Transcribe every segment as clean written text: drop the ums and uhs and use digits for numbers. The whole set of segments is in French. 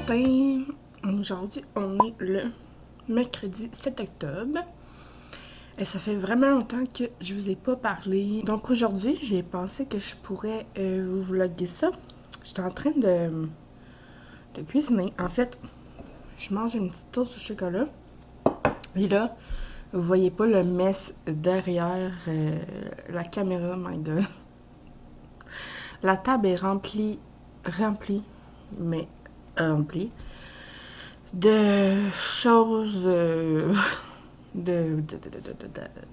matin. Aujourd'hui, on est le mercredi 7 octobre. Et ça fait vraiment longtemps que je vous ai pas parlé. Donc aujourd'hui, j'ai pensé que je pourrais vous vlogger ça. J'étais en train de cuisiner. En fait, je mange une petite toast au chocolat. Et là, vous voyez pas le mess derrière la caméra, my god. La table est remplie, mais remplie de choses de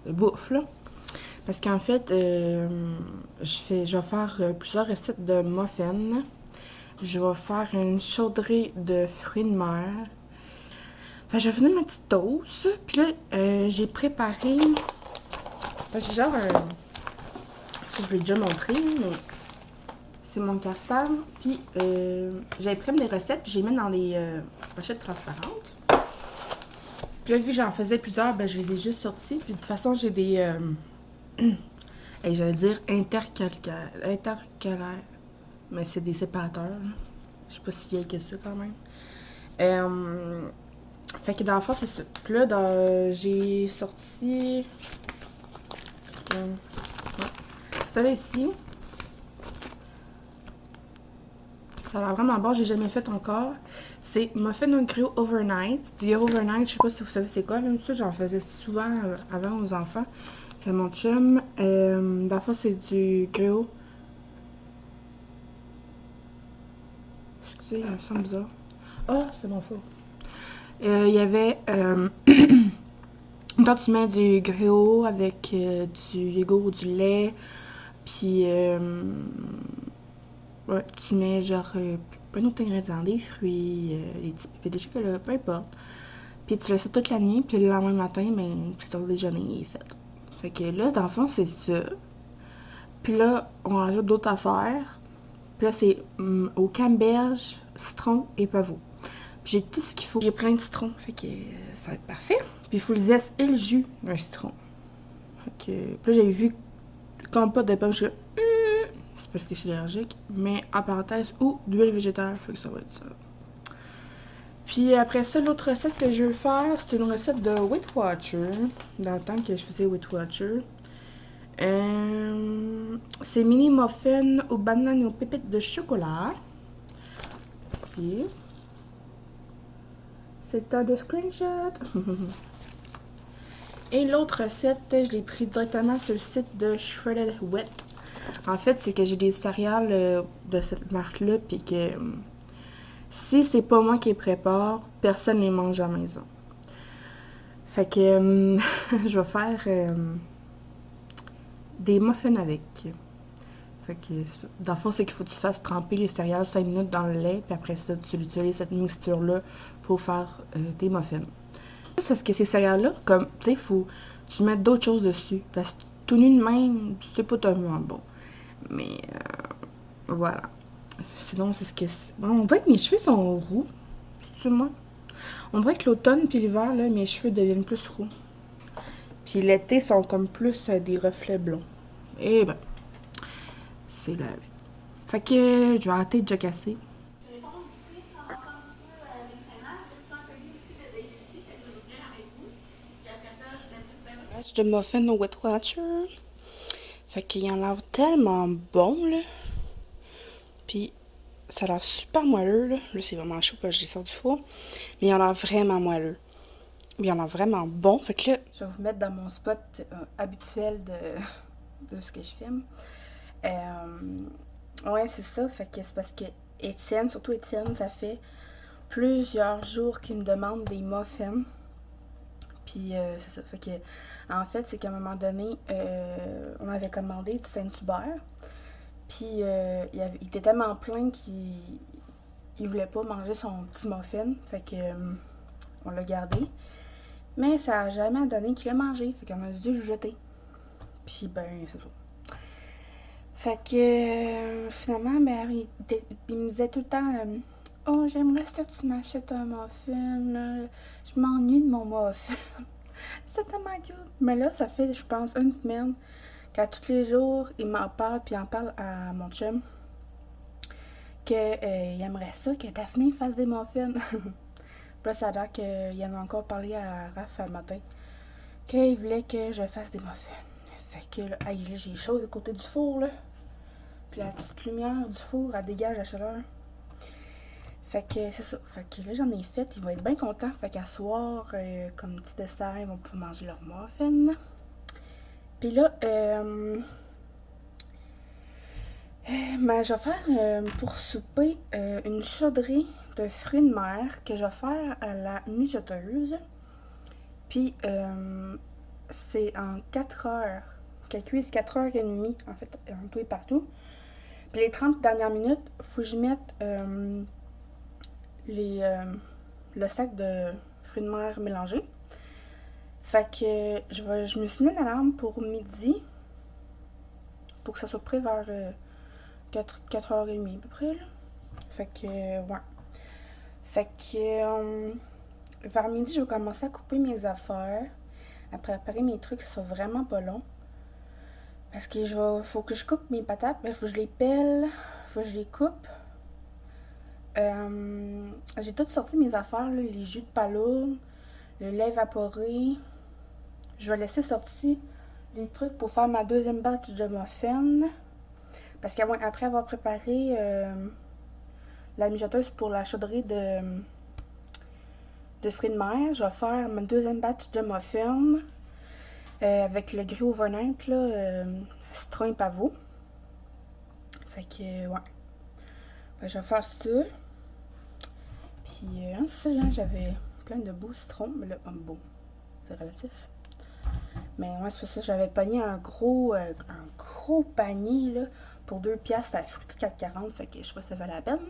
bouffe, là. Parce qu'en fait, je vais faire plusieurs recettes de muffins. Je vais faire une chaudrée de fruits de mer. Enfin, je vais finir ma petite toast. Puis là, j'ai préparé... Enfin, j'ai genre un... Je vous l'ai déjà montré, mais... C'est mon cartable. Puis, j'ai imprimé des recettes, puis j'ai mis dans des pochettes transparentes. Puis là, vu que j'en faisais plusieurs, ben je les ai juste sortis. Puis de toute façon, j'ai des... et j'allais dire intercalaires. Mais c'est des séparateurs. Là. Je sais pas si vieille que ça, quand même. Fait que dans le fond, c'est ça. Puis là, j'ai sorti... ça là ici. Ça a l'air vraiment bon, j'ai jamais fait encore. C'est muffin au griot overnight. Du overnight, je sais pas si vous savez c'est quoi. Même ça, j'en faisais souvent avant aux enfants. Puis mon chum, dans le fond, c'est du griot. Excusez, il me semble bizarre. Ah, c'est mon four. Il y avait... donc, tu mets du griot avec du yogourt ou du lait. Puis... ouais, tu mets genre plein d'autres ingrédients, des fruits, des petits pépés de chocolat, peu importe. Puis tu laisses ça toute la nuit, puis le lendemain matin, ben, c'est ton déjeuner est fait. Fait que là, dans le fond, c'est ça. Puis là, on rajoute d'autres affaires. Puis là, c'est au camberge, citron et pavot. Puis j'ai tout ce qu'il faut. J'ai plein de citron, fait que ça va être parfait. Puis il faut le zeste et le jus d'un citron. Fait que, puis là, j'avais vu compote de pomme, je suis c'est parce que je suis allergique, mais en parenthèse, ou d'huile végétale, fait que ça va être ça. Puis après ça, l'autre recette que je veux faire, c'est une recette de Weight Watcher, dans le temps que je faisais Weight Watcher. C'est mini muffin aux bananes et aux pépites de chocolat. Puis, c'est un de screenshot. Et l'autre recette, je l'ai pris directement sur le site de Shredded Wheat. En fait, c'est que j'ai des céréales de cette marque-là, puis que si c'est pas moi qui les prépare, personne ne les mange à la maison. Fait que je vais faire des muffins avec. Fait que, dans le fond, c'est qu'il faut que tu fasses tremper les céréales 5 minutes dans le lait, puis après ça, tu utilises cette mixture-là pour faire tes muffins. C'est parce que ces céréales-là, comme, tu sais, faut tu mets d'autres choses dessus. Parce que tout nu de même, c'est pas tellement bon. Mais voilà. Sinon, c'est ce que c'est. Bon, on dirait que mes cheveux sont roux. C'est moi. On dirait que l'automne puis l'hiver, là, mes cheveux deviennent plus roux. Puis l'été, sont comme plus des reflets blonds. Et ben, c'est la vie. Fait que je vais arrêter de jacasser. De muffin au Weight Watcher. Fait qu'il en a tellement bon, là. Puis, ça a l'air super moelleux, là. Là, c'est vraiment chaud parce que je sors du four. Mais il en a vraiment moelleux. Il en a vraiment bon. Fait que là, je vais vous mettre dans mon spot habituel de ce que je filme. Ouais, c'est ça. Fait que c'est parce que Étienne, surtout Étienne, ça fait plusieurs jours qu'il me demande des muffins. Puis c'est ça. Fait que, en fait, c'est qu'à un moment donné, on avait commandé du Saint-Hubert. Puis il était tellement plein qu'il voulait pas manger son petit muffin. Fait que on l'a gardé. Mais ça a jamais donné qu'il l'a mangé. Fait qu'on a dû le jeter. Puis ben, c'est ça. Fait que finalement, ben, il me disait tout le temps oh, j'aimerais ça que tu m'achètes un muffin. Je m'ennuie de mon muffin. C'est tellement cute. Mais là, ça fait, je pense, une semaine qu'à tous les jours, il m'en parle, puis il en parle à mon chum. qu'il aimerait ça que Daphné fasse des muffins. Puis là, ça a l'air qu'il en a encore parlé à Raph un matin. Qu'il voulait que je fasse des muffins. Fait que là, hey, là j'ai chaud de côté du four, là. Puis la petite lumière du four, elle dégage la chaleur. Fait que c'est ça. Fait que là, j'en ai fait. Il va être bien content. Fait qu'à soir, comme petit dessert, ils vont pouvoir manger leur muffin. Puis là, ben, je vais faire pour souper une chaudrée de fruits de mer que je vais faire à la mijoteuse. Puis c'est en 4 heures. Qu'elle cuise 4 heures et demie, en fait, en tout et partout. Puis les 30 dernières minutes, faut que je mette le sac de fruits de mer mélangés. Fait que je me suis mis une alarme pour midi. Pour que ça soit prêt vers 4h30 à peu près. Là. Fait que, ouais. Fait que, vers midi, je vais commencer à couper mes affaires. À préparer mes trucs, ça soit vraiment pas long. Parce que faut que je coupe mes patates, mais faut que je les pèle, faut que je les coupe. J'ai tout sorti mes affaires, là, les jus de palourde, le lait évaporé. Je vais laisser sortir les trucs pour faire ma deuxième batch de muffins. Parce qu'après avoir préparé la mijoteuse pour la chaudrée de fruits de mer, je vais faire ma deuxième batch de muffins. Avec le gris overnight, là, citron et pavot. Fait que, ouais. Fait que je vais faire ça. Puis, ça, là, j'avais plein de beaux citrons. Mais là, beau, c'est relatif. Mais ouais, c'est pour ça que j'avais pogné un gros panier, là, pour 2 piastres à fruits de 4,40. Fait que je sais pas si ça valait la peine.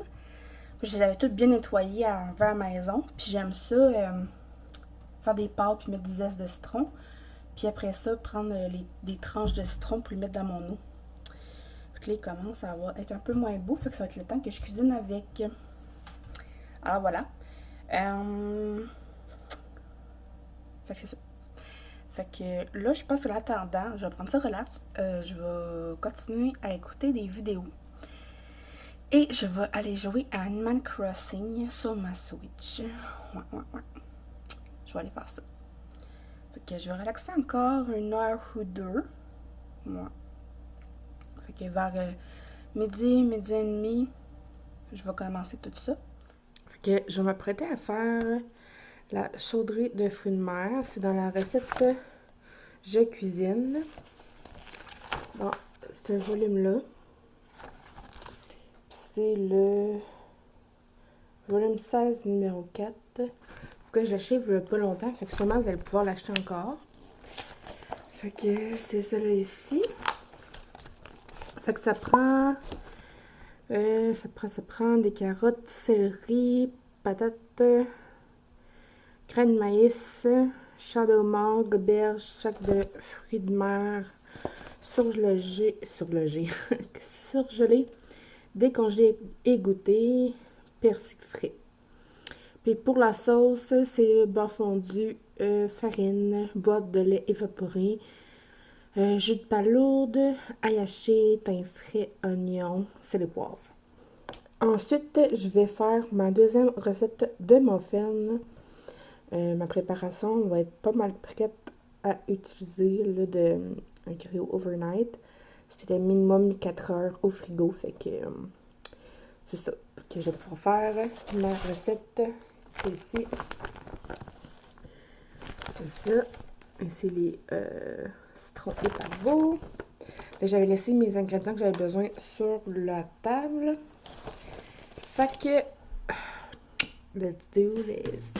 Puis, je les avais toutes bien nettoyées vers la maison. Puis, j'aime ça, faire des pâtes puis mettre des zestes de citron. Puis après ça, prendre des tranches de citron pour les mettre dans mon eau. Fait que là, il commence à être un peu moins beau. Fait que ça va être le temps que je cuisine avec. Alors voilà. Fait que c'est ça. Fait que là, je pense que l'attendant, je vais prendre ça relax. Je vais continuer à écouter des vidéos. Et je vais aller jouer à Animal Crossing sur ma Switch. Ouais. Je vais aller faire ça. Fait que je vais relaxer encore 1 heure ou 2. Ouais. Fait que vers midi et demi, je vais commencer tout ça. Fait que je vais m'apprêter à faire la chaudrée de fruits de mer. C'est dans la recette Je cuisine. Bon, ce volume-là. C'est le volume 16, numéro 4. En tout cas, je l'achète il y a pas longtemps, fait que sûrement vous allez pouvoir l'acheter encore. Fait que c'est ça là ici. Fait que ça prend des carottes, céleri, patates, graines de maïs, chardonnay, goberge, sac de fruits de mer, surgelé, décongelé, égoutté, persil frais. Puis pour la sauce, c'est beurre fondu, farine, boîte de lait évaporé, jus de palourde, ail haché, thym frais, oignon, sel et poivre. Ensuite, je vais faire ma deuxième recette de muffins. Ma préparation va être pas mal prête à utiliser là, un griot overnight. C'était minimum 4 heures au frigo, fait que c'est ça que je vais pouvoir faire ma recette. C'est ici. C'est ça. C'est les citrons et pavots. J'avais laissé mes ingrédients que j'avais besoin sur la table. Fait que let's do this.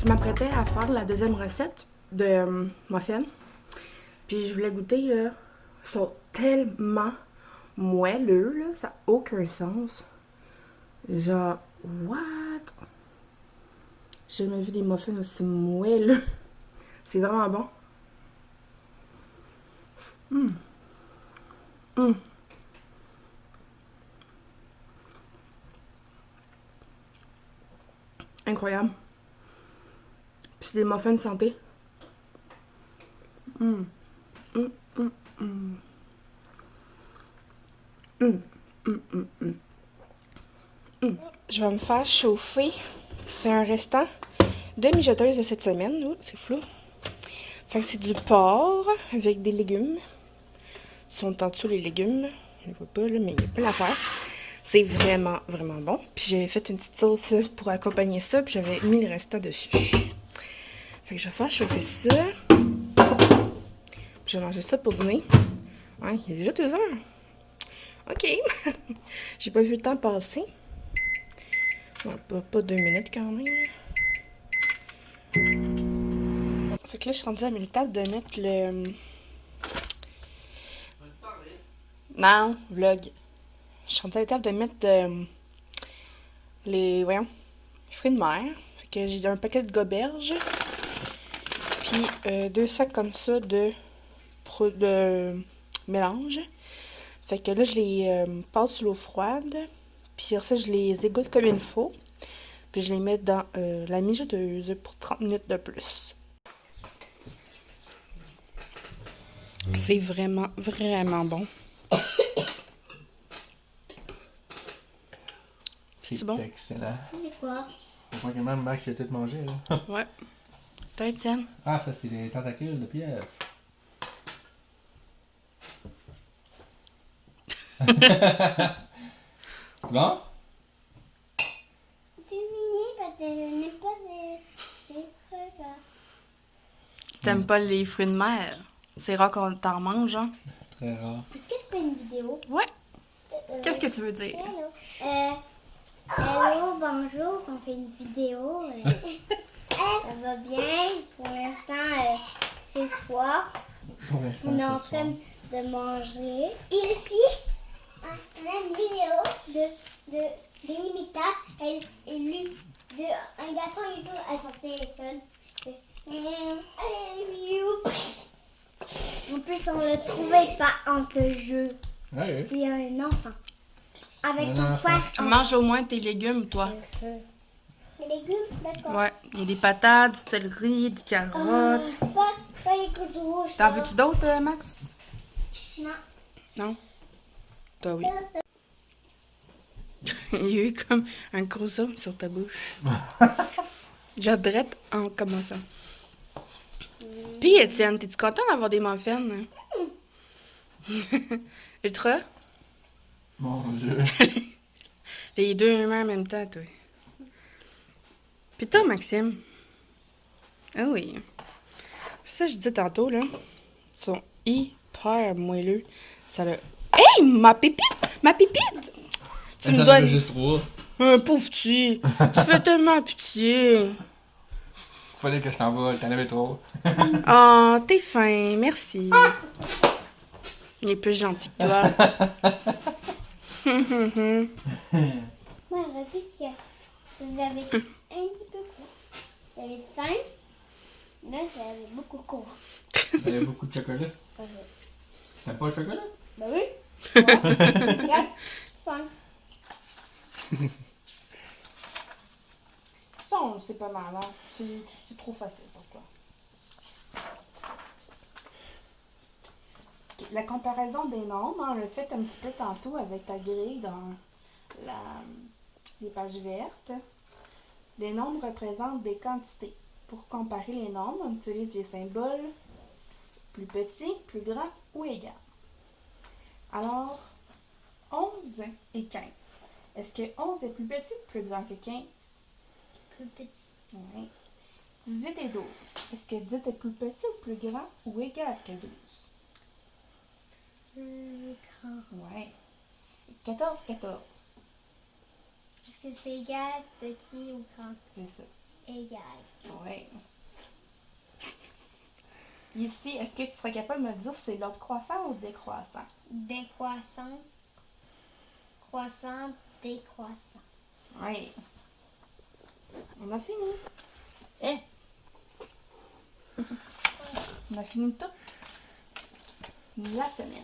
Je m'apprêtais à faire la deuxième recette de muffins. Puis je voulais goûter, là. Ils sont tellement moelleux, là. Ça n'a aucun sens. Genre, what? J'ai jamais vu des muffins aussi moelleux. C'est vraiment bon. Incroyable. Puis c'est des muffins de santé. Je vais me faire chauffer. C'est un restant de mijoteuse de cette semaine. Ouh, c'est flou. Fait que c'est du porc avec des légumes. Ils sont en dessous les légumes. Je ne vois pas là, mais il y a plein d'affaires. C'est vraiment, vraiment bon. Puis j'avais fait une petite sauce pour accompagner ça. Puis j'avais mis le restant dessus. Fait que je vais faire chauffer ça. Puis je vais manger ça pour dîner. Ouais, il est déjà 2 heures. OK. J'ai pas vu le temps passer. Ouais, pas 2 minutes quand même. Fait que là, je suis rendue à l'étape de mettre le... Non, vlog. Je suis rendue à l'étape de mettre les fruits de mer. Fait que j'ai un paquet de goberges. Puis 2 sacs comme ça de mélange. Fait que là, je les passe sous l'eau froide. Puis après ça, je les égoutte comme il faut. Puis je les mets dans la mijoteuse pour 30 minutes de plus. C'est vraiment, vraiment bon. C'est bon? Excellent. C'est quoi? C'est pas que même Max il a tout mangé, là. Ouais. T'as Étienne? Ah, ça, c'est des tentacules de pieuvre. Bon? C'est fini parce que je n'ai pas des trucs là. T'aimes pas les fruits de mer? C'est rare qu'on t'en mange, hein? Très rare. Est-ce que je fais une vidéo? Ouais. Qu'est-ce que tu veux dire? Hello. Hello, bonjour, on fait une vidéo. Ça va bien. Pour l'instant, c'est soir. Pour l'instant, On est en ce soir. train de manger. Et ici, on a une vidéo de Limita. Elle lui, un garçon et tout à son téléphone. En plus, on le trouvait pas en jeu. Ouais, C'est un enfant. Avec Un son enfant. frère. Mange au moins tes légumes, toi. Les légumes, d'accord. Ouais. Il y a des patates, du céleri, des carottes. Pas les coups rouges. T'en veux-tu d'autres, Max? Non. Non? Toi, oui. Il y a eu comme un gros zoom sur ta bouche. J'adore en commençant. Puis, Étienne, t'es-tu content d'avoir des muffins? Ultra? Mon Dieu. Les deux en même temps, toi. Puis toi, Maxime? Ah oui. Ça, je disais tantôt, là. Ils sont hyper moelleux. Ça le... Hey, ma pépite! Ma pépite! Tu me J'en donnes... avais juste 3. Un pauvre petit. Tu fais tellement pitié. Fallait que je t'envole, t'en avais 3. Oh, t'es fin. Merci. Il est plus gentil que toi. Moi, je répète que vous avez un petit peu court. Vous avez 5. Là, j'avais beaucoup court. T'avais beaucoup de chocolat. T'aimes pas le chocolat? Bah oui. 3, 4, 5. Ça, on le sait pas mal, hein. C'est trop facile pour toi. Ok, la comparaison des nombres, on l'a fait un petit peu tantôt avec ta grille dans les pages vertes. Les nombres représentent des quantités. Pour comparer les nombres, on utilise les symboles plus petit, plus grand ou égal. Alors, 11 et 15. Est-ce que 11 est plus petit ou plus grand que 15? Plus petit. Oui. 18 et 12. Est-ce que 10 est plus petit ou plus grand ou égal que 12? Plus grand. Oui. 14, 14. Est-ce que c'est égal, petit ou grand? C'est ça. égale. Ouais. Ici, est-ce que tu serais capable de me dire si c'est l'ordre croissant ou décroissant? Décroissant, croissant, décroissant. Oui. On a fini. Eh! On a fini tout. La semaine.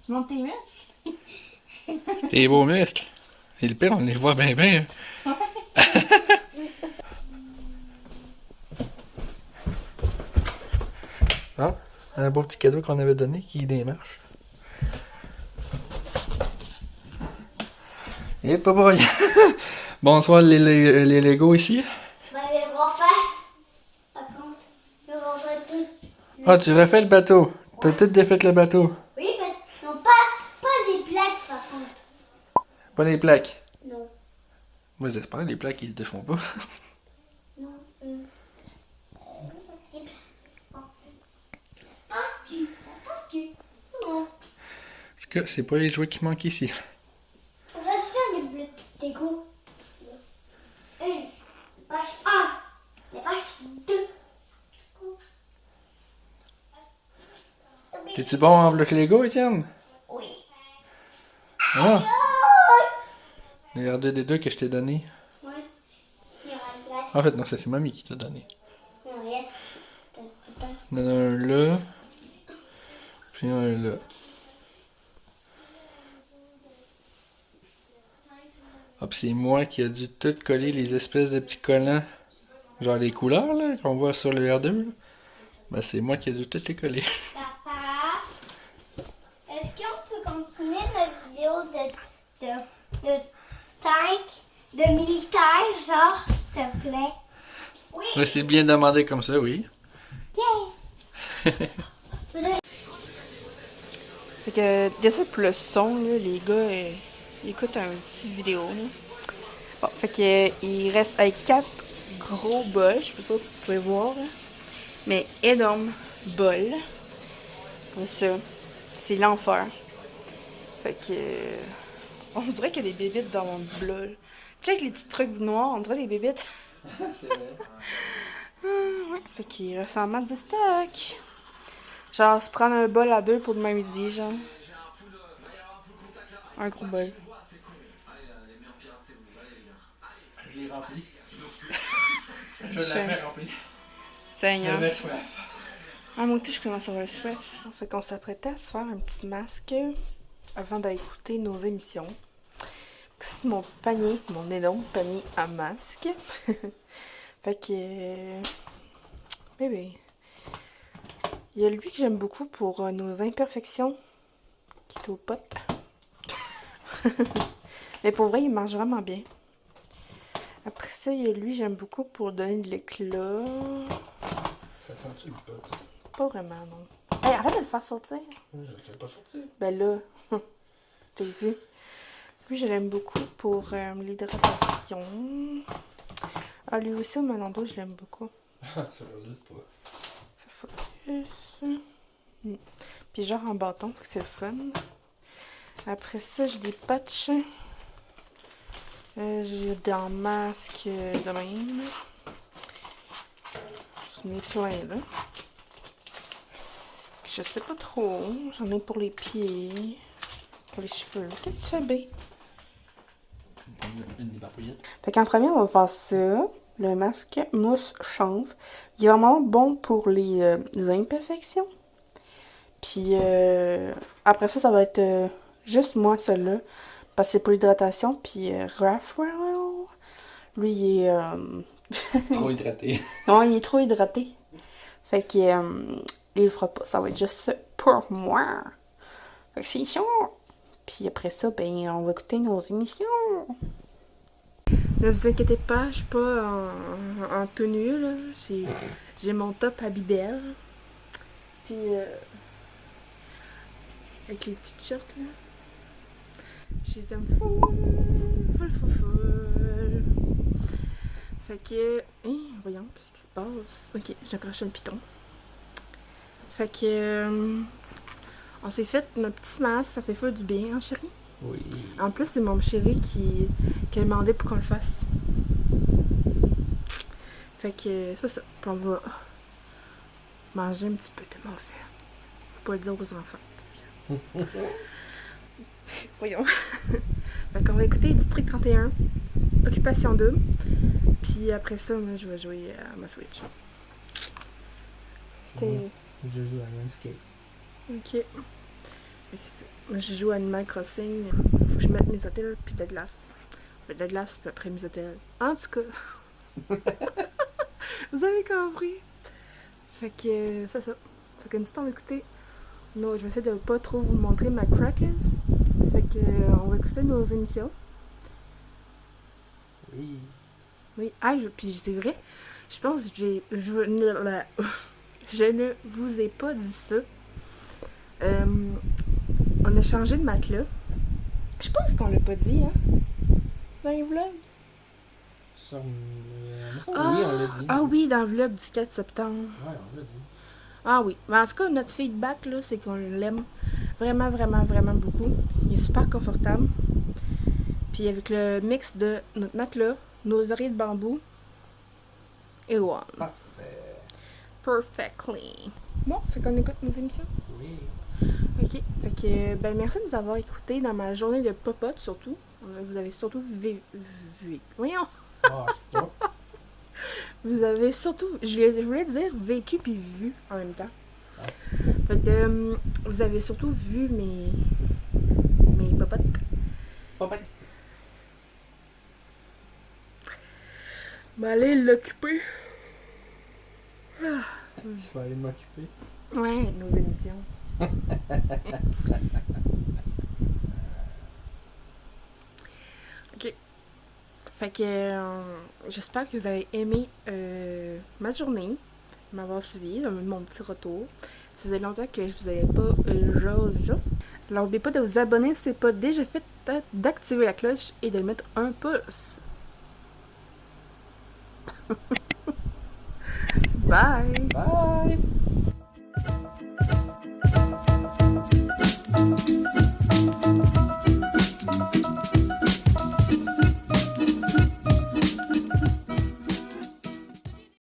Tu montes tes muscles? Tes beaux muscles. Et le pire, on les voit bien, bien. Ah, un beau petit cadeau qu'on avait donné qui démarche. Et pas boy. Bonsoir les Legos ici. Ben, les refait. Par contre, le refait tout. Ah, tu refais le bateau. T'as tout défait le bateau. Oui, mais non, pas les plaques, par contre. Pas les plaques. Non, Moi j'espère les plaques ils se défont pas. non, Penses-tu? Non. Parce que c'est pas les jouets qui manquent ici. On va faire des bleus d'égo. Une, page 1, la page 2. T'es-tu bon en bloc Lego, Étienne? Oui. Ah! Regardez des deux que je t'ai donné. Ouais. Il y aura une place. En fait, non, ça c'est mamie qui t'a donné. Non, regarde. Il y en a un là. Puis un là. Ah, puis c'est moi qui a dû tout coller les espèces de petits collants. Genre les couleurs là, qu'on voit sur le R2. Là. Ben c'est moi qui a dû tout les coller. Papa, est-ce qu'on peut continuer notre vidéo de tank, de militaire, genre, s'il te plaît? Oui. Ouais, c'est bien demandé comme ça, oui. Yeah. Fait que, désolé pour le son, là, les gars, ils écoutent un petit vidéo, là. Bon, fait que, il reste avec 4 gros bols, je sais pas si vous pouvez voir, là. Mais énorme bol. Comme ça. C'est l'enfer. Fait que, on dirait qu'il y a des bébites dans mon bol. Check les petits trucs noirs, on dirait des bébites. C'est vrai. Ouais, fait qu'il reste en masse de stock. Genre, se prendre un bol à 2 pour demain midi, genre. Un gros bol. Je l'ai rempli. Je l'avais rempli. Seigneur. J'avais soif. Ah, moi aussi, je commence à avoir soif. Fait qu'on s'apprêtait à se faire un petit masque avant d'écouter nos émissions. C'est mon panier, mon énorme panier à masque. Fait que... bébé. Il y a lui que j'aime beaucoup pour nos imperfections. Qui est au pot. Mais pour vrai, il marche vraiment bien. Après ça, il y a lui j'aime beaucoup pour donner de l'éclat. Ça sent-tu le pot? Pas vraiment, non. Hey, arrête de le faire sortir. Je le fais pas sortir. Ben là, t'as vu. Lui, je l'aime beaucoup pour l'hydratation. Ah, lui aussi, au Melando, je l'aime beaucoup. Ça me doute pas. Ça focus. Puis genre en bâton, c'est le fun. Après ça, j'ai des patchs. J'ai des masques de même. J'en ai plein, là. Je sais pas trop. J'en ai pour les pieds. Pour les cheveux. Qu'est-ce que tu fais, bé? Une des barbouillettes. Fait qu'en premier, on va faire ça. Le masque mousse chanvre. Il est vraiment bon pour les imperfections. Puis après ça, ça va être juste moi, celui-là. Parce que c'est pour l'hydratation. Puis Raphaël, lui, il est... Trop hydraté. non, il est trop hydraté. Fait que il le fera pas. Ça va être juste ça pour moi. Fait que c'est sûr. Puis après ça, ben, on va écouter nos émissions. Ne vous inquiétez pas, je suis pas en tenue, là. J'ai mon top à Bibelle. Puis, avec les petites shirts, là. Je les aime full. Fait que, voyons, qu'est-ce qui se passe? Ok, j'accroche un piton. Fait que, on s'est fait notre petit masque, ça fait full du bien, hein, chérie? Oui. En plus, c'est mon chéri qui a demandé pour qu'on le fasse. Fait que c'est ça. Puis on va manger un petit peu de muffins. Faut pas le dire aux enfants. Voyons. Fait qu'on va écouter District 31, Occupation 2. Puis après ça, moi, je vais jouer à ma Switch. C'était... Je joue à Landscape. Ok. Fait que c'est ça. Moi, je joue à Animal Crossing. Faut que je mette mes hôtels puis de glace. De glace, puis après mes hôtels. En tout cas. Vous avez compris. Fait que c'est ça. Fait que nous on va écouter. Non, je vais essayer de pas trop vous montrer ma crackers. Fait que on va écouter nos émissions. Oui. Oui. Ah, puis c'est vrai. Je pense que je ne vous ai pas dit ça. On a changé de matelas. Je pense qu'on l'a pas dit, hein? Dans les vlogs. Ça, oui, on l'a dit. Ah oui, dans le vlog du 4 septembre. Ouais, on l'a dit. Ah oui. Mais en tout cas, notre feedback, là, c'est qu'on l'aime vraiment, vraiment, vraiment beaucoup. Il est super confortable. Puis avec le mix de notre matelas, nos oreillers de bambou et one. Parfait. Perfectly. Bon, fait qu'on écoute nos émissions. Oui. Ok. Fait que, ben merci de nous avoir écoutés dans ma journée de popote, surtout. Vous avez surtout vu. Voyons! Ah, je sais pas. Vous avez surtout, je voulais dire vécu puis vu en même temps. Fait que vous avez surtout vu mes popotes. Papa. Ben allez l'occuper. Ah. Tu vas aller m'occuper. Ouais, nos émissions. Ok. Fait que j'espère que vous avez aimé ma journée, m'avoir suivi, mon petit retour. Ça faisait longtemps que je vous avais pas jasé ça. Alors n'oubliez pas de vous abonner si ce n'est pas déjà fait, d'activer la cloche et de mettre un pouce. Bye! Bye!